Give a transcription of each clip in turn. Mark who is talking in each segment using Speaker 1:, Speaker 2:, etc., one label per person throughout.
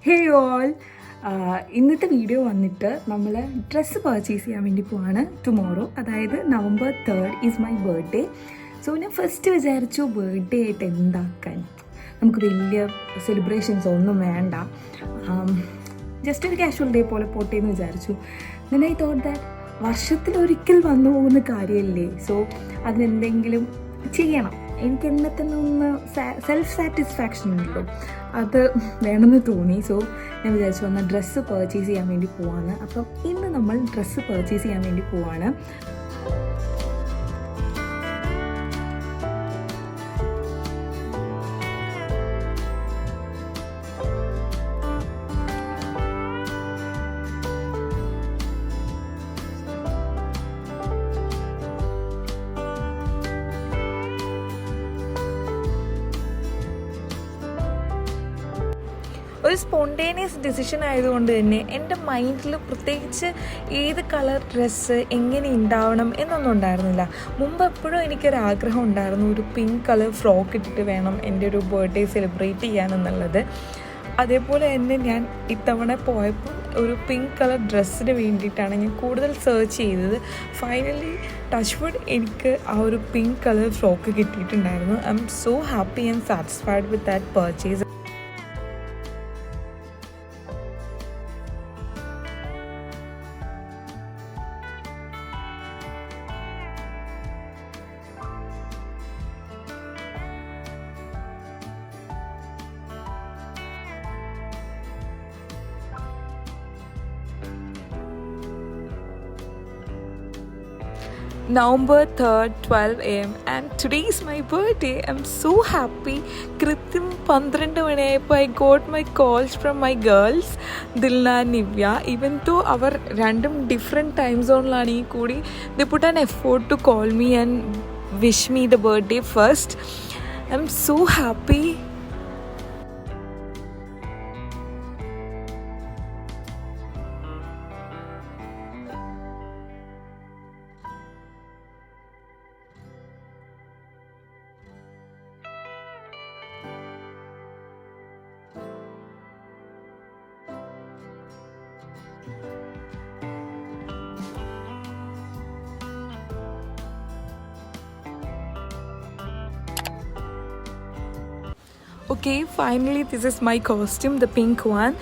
Speaker 1: ഹേ all, ഇന്നത്തെ video വന്നിട്ട് നമ്മൾ ഡ്രസ്സ് പർച്ചേസ് ചെയ്യാൻ വേണ്ടി പോവാണ് ടുമോറോ. അതായത് November 3rd is my birthday. So ഞാൻ ഫസ്റ്റ് വിചാരിച്ചു ബർത്ത്ഡേ ആയിട്ട് എന്താക്കാൻ, നമുക്ക് വലിയ സെലിബ്രേഷൻസ് ഒന്നും വേണ്ട, ജസ്റ്റ് ഒരു കാഷ്വൽ ഡേ പോലെ പോട്ടെ എന്ന് വിചാരിച്ചു. ദെൻ ഐ തോട്ട് ദാറ്റ് വർഷത്തിലൊരിക്കൽ വന്നു പോകുന്ന കാര്യമല്ലേ, സോ അതിനെന്തെങ്കിലും ചെയ്യണം. എനിക്ക് എന്നെ തന്നെ ഒന്ന് സെൽഫ് സാറ്റിസ്ഫാക്ഷൻ ഉണ്ടല്ലോ, അത് വേണമെന്ന് തോന്നി. സോ ഞാൻ വിചാരിച്ചു വന്നാൽ ഡ്രസ്സ് പർച്ചേസ് ചെയ്യാൻ വേണ്ടി പോവാണ്. അപ്പം ഇന്ന് നമ്മൾ ഡ്രസ്സ് പർച്ചേസ് ചെയ്യാൻ വേണ്ടി പോവാണ്. ഒരു സ്പോണ്ടേനിയസ് ഡിസിഷൻ ആയതുകൊണ്ട് തന്നെ എൻ്റെ മൈൻഡിൽ പ്രത്യേകിച്ച് ഏത് കളർ ഡ്രസ്സ് എങ്ങനെ ഉണ്ടാവണം എന്നൊന്നും ഉണ്ടായിരുന്നില്ല. മുമ്പ് എപ്പോഴും എനിക്കൊരാഗ്രഹം ഉണ്ടായിരുന്നു, ഒരു പിങ്ക് കളർ ഫ്രോക്ക് ഇട്ടിട്ട് വേണം എൻ്റെ ഒരു ബർത്ത്ഡേ സെലിബ്രേറ്റ് ചെയ്യാനെന്നുള്ളത്. അതേപോലെ തന്നെ ഞാൻ ഇത്തവണ പോയപ്പോൾ ഒരു പിങ്ക് കളർ ഡ്രസ്സിന് വേണ്ടിയിട്ടാണ് ഞാൻ കൂടുതൽ സെർച്ച് ചെയ്തത്. ഫൈനലി ടച്ച് വുഡ് എനിക്ക് ആ ഒരു പിങ്ക് കളർ ഫ്രോക്ക് കിട്ടിയിട്ടുണ്ടായിരുന്നു. I am so happy and satisfied with that purchase. November 3rd, 12 AM, and today is my birthday. I'm so happy. കൃത്യം 12 മണിയായപ്പോൾ I got my calls from my girls, Dilna and Nivya. Even though അവർ രണ്ടും different time സോണിലാണെങ്കിൽ കൂടി they put an effort to call me and wish me the birthday first. I'm so happy. Okay, finally this is my costume, the pink one.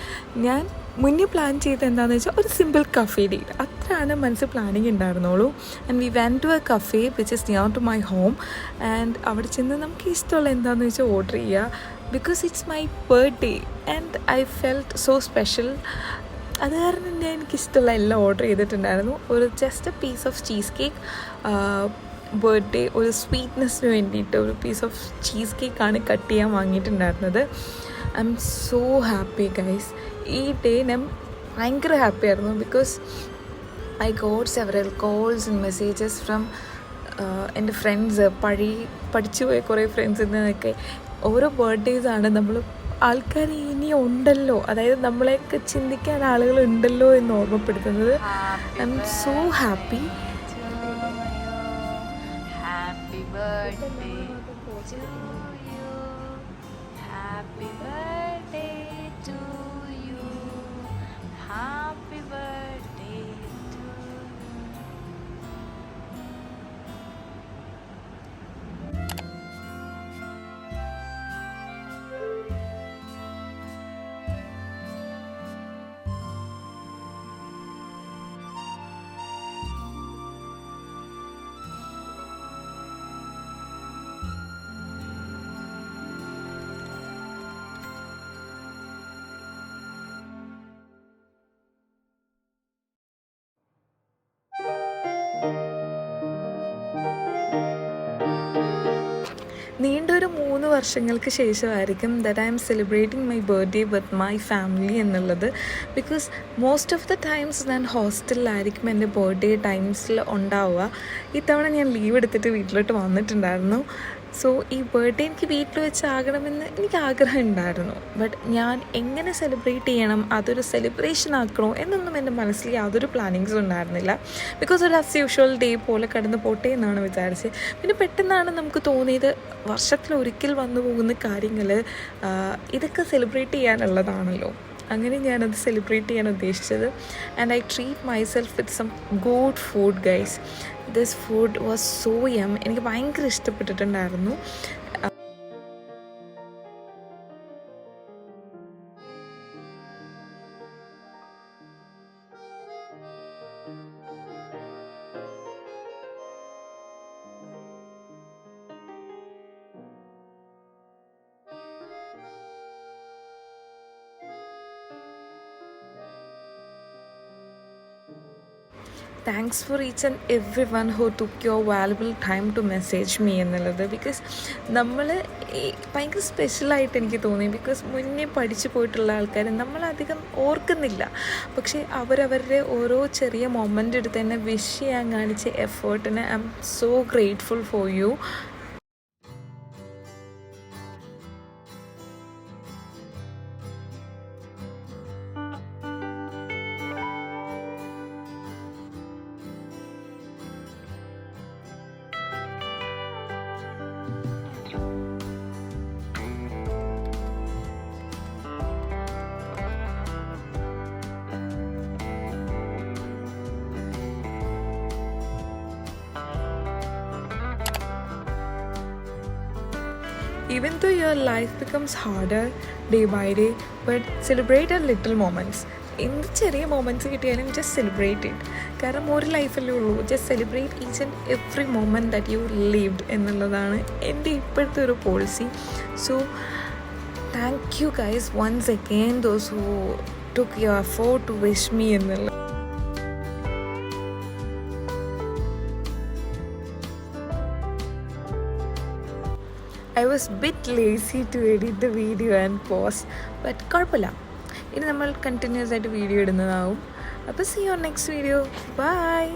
Speaker 1: ഞാൻ മുന്നേ plan ചെയ്ത് എന്താണെന്ന് വെച്ചാൽ ഒരു simple cafe date, അത്രയാണ് മനസ്സിൽ planning ഉണ്ടായിരുന്നുള്ളൂ. And we went to a cafe which is near to my home. And അവിടെ ചെന്ന് നമുക്ക് ഇഷ്ടമുള്ള എന്താണെന്ന് വെച്ചാൽ ഓർഡർ ചെയ്യുക, because it's my birthday and I felt so special. അത് കാരണം തന്നെ എനിക്കിഷ്ടമുള്ള എല്ലാം ഓർഡർ ചെയ്തിട്ടുണ്ടായിരുന്നു. ഒരു just a piece of cheese cake, birthday ഒരു സ്വീറ്റ്നെസ്സിന് വേണ്ടിയിട്ട് ഒരു പീസ് ഓഫ് ചീസ് കേക്കാണ് കട്ട് ചെയ്യാൻ വാങ്ങിയിട്ടുണ്ടായിരുന്നത്. I am so happy guys. ഈ ഡേ ഞാൻ ഭയങ്കര ഹാപ്പി ആയിരുന്നു, because I got several calls and messages from എൻ്റെ ഫ്രണ്ട്സ്, പഠിച്ചു പോയ കുറേ ഫ്രണ്ട്സിൽ നിന്നൊക്കെ. ഓരോ ബർത്ത്ഡേയ്സാണ് നമ്മൾ ആൾക്കാർ ഇനി ഉണ്ടല്ലോ, അതായത് നമ്മളെയൊക്കെ ചിന്തിക്കാൻ ആളുകളുണ്ടല്ലോ എന്ന് ഓർമ്മപ്പെടുത്തുന്നത്. I am so happy.
Speaker 2: Happy birthday to you. Happy birthday to you. Happy birthday to you.
Speaker 1: നീണ്ടൊരു 3 വർഷങ്ങൾക്ക് ശേഷമായിരിക്കും that I am celebrating my birthday with my family എന്നുള്ളത്. Because most of the times ഞാൻ ഹോസ്റ്റലിലായിരിക്കും എൻ്റെ ബർത്ത്ഡേ ടൈംസിൽ ഉണ്ടാവുക. ഇത്തവണ ഞാൻ ലീവ് എടുത്തിട്ട് വീട്ടിലോട്ട് വന്നിട്ടുണ്ടായിരുന്നു. സോ ഈ ബർത്ത്ഡേ എനിക്ക് വീട്ടിൽ വെച്ചാകണമെന്ന് എനിക്ക് ആഗ്രഹം ഉണ്ടായിരുന്നു. ബട്ട് ഞാൻ എങ്ങനെ സെലിബ്രേറ്റ് ചെയ്യണം, അതൊരു സെലിബ്രേഷൻ ആക്കണോ എന്നൊന്നും എൻ്റെ മനസ്സിൽ യാതൊരു പ്ലാനിങ്സും ഉണ്ടായിരുന്നില്ല. ബിക്കോസ് ഒരു ആസ് യൂഷ്വൽ ഡേ പോലെ കടന്നു പോട്ടെ എന്നാണ് വിചാരിച്ചത്. പിന്നെ പെട്ടെന്നാണ് നമുക്ക് തോന്നിയത് വർഷത്തിലൊരിക്കൽ വന്നു പോകുന്ന കാര്യങ്ങൾ ഇതൊക്കെ സെലിബ്രേറ്റ് ചെയ്യാനുള്ളതാണല്ലോ. അങ്ങനെ ഞാനത് സെലിബ്രേറ്റ് ചെയ്യാൻ ഉദ്ദേശിച്ചത്. And I treat myself with some good food guys. This food was so yum. എനിക്ക് ഭയങ്കര ഇഷ്ടപ്പെട്ടിട്ടുണ്ടായിരുന്നു. Thanks for each and every one who took your valuable time to message me എന്നുള്ളത്. ബിക്കോസ് നമ്മൾ ഭയങ്കര സ്പെഷ്യലായിട്ട് എനിക്ക് തോന്നി. ബിക്കോസ് മുന്നേ പഠിച്ചു പോയിട്ടുള്ള ആൾക്കാർ നമ്മളധികം ഓർക്കുന്നില്ല. പക്ഷേ അവരവരുടെ ഓരോ ചെറിയ മൊമെൻ്റ് എടുത്ത് തന്നെ വിഷ് ചെയ്യാൻ കാണിച്ച എഫേർട്ടിന് I am so grateful for you. Even though your life becomes harder day by day, but celebrate our little moments. എന്ത് ചെറിയ മൊമെൻറ്റ്സ് കിട്ടിയാലും ജസ്റ്റ് സെലിബ്രേറ്റ് ഇറ്റ്. കാരണം ഒരു ലൈഫല്ലേ ഉള്ളൂ. Just celebrate each and every moment that you lived എന്നുള്ളതാണ് എൻ്റെ ഇപ്പോഴത്തെ ഒരു policy. So thank you guys once again those who took your effort to wish me എന്നുള്ള. I was a bit lazy to edit the video and post, but കുഴപ്പമില്ല, ഇനി നമ്മൾ continuous ആയിട്ട് video ഇടുന്നതാവും. അപ്പോൾ see you on next video. Bye.